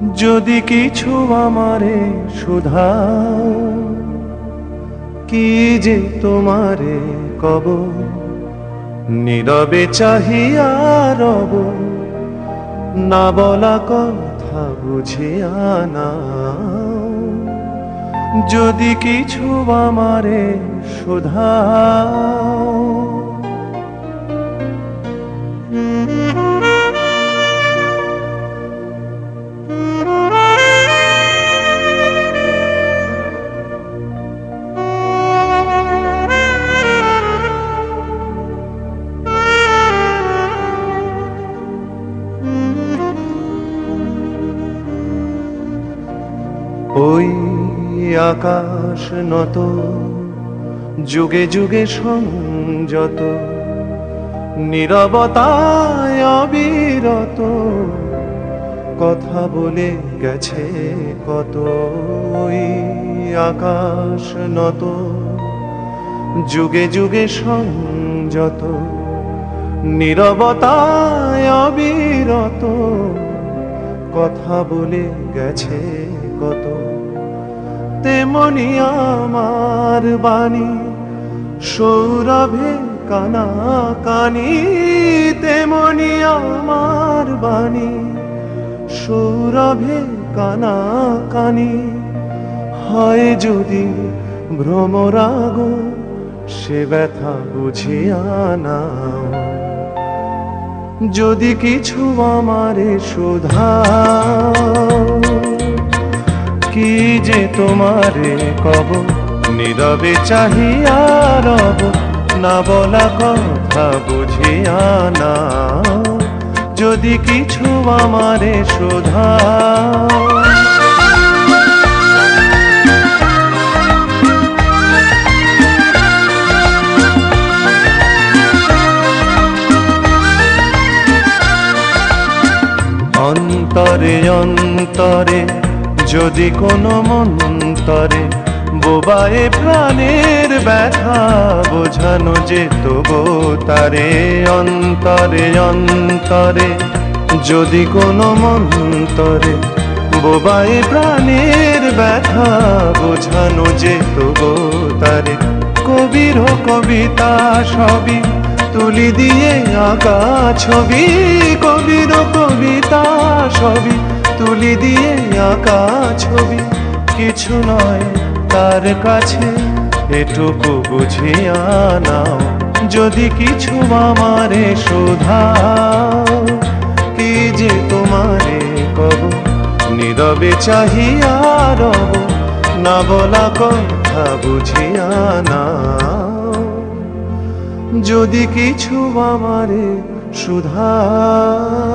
যদি কিছু আমারে শুধাও, কি যে তোমারে কব, নীরবে চাহিয়া রব, না বলা কথা বুঝিয়া নাও। যদি কিছু আমারে শুধাও, ওই আকাশ নত, যুগে যুগে সংযত, নীরবতায় অবিরত, কথা বলে গেছে কত। ওই আকাশ নত, যুগে যুগে সংযত, নীরবতায় অবিরত, কথা বলে গেছে কত। তেমনি আমার বাণী সৌরভে কানা কানি, তেমনি আমার বাণী সৌরভে কানা কানি। হয় যদি ভ্রমরাগ, সে ব্যথা বুঝিয়া নাও। যদি কিছু আমারে শুধাও, কি যে তোমারে কব, নীরবে চাহিয়া রব, না বলা কথা বুঝিয়া নাও। যদি কিছু আমারে শুধাও, অন্তরে অন্তরে যদি কোনো মন্তরে বোবায়ে প্রাণের ব্যথা বোঝানো যেত গো তারে। অন্তরে অন্তরে যদি কোনো মন্তরে বোবায়ে প্রাণের ব্যথা বোঝানো যেত গো তারে। কবির কবিতা সবই তুলি দিয়ে আঁকা ছবি, কবির কবিতা সবই তুলি দিয়ে আঁকা ছবি। কিছু নয় তার কাছে এটুকু বুঝিয়া নাও। যদি কিছু আমারে শুধাও, কি যে তোমারে কব, নীরবে চাহিয়া রব, না বলা কথা বুঝিয়া নাও। যদি কিছু আমারে শুধাও।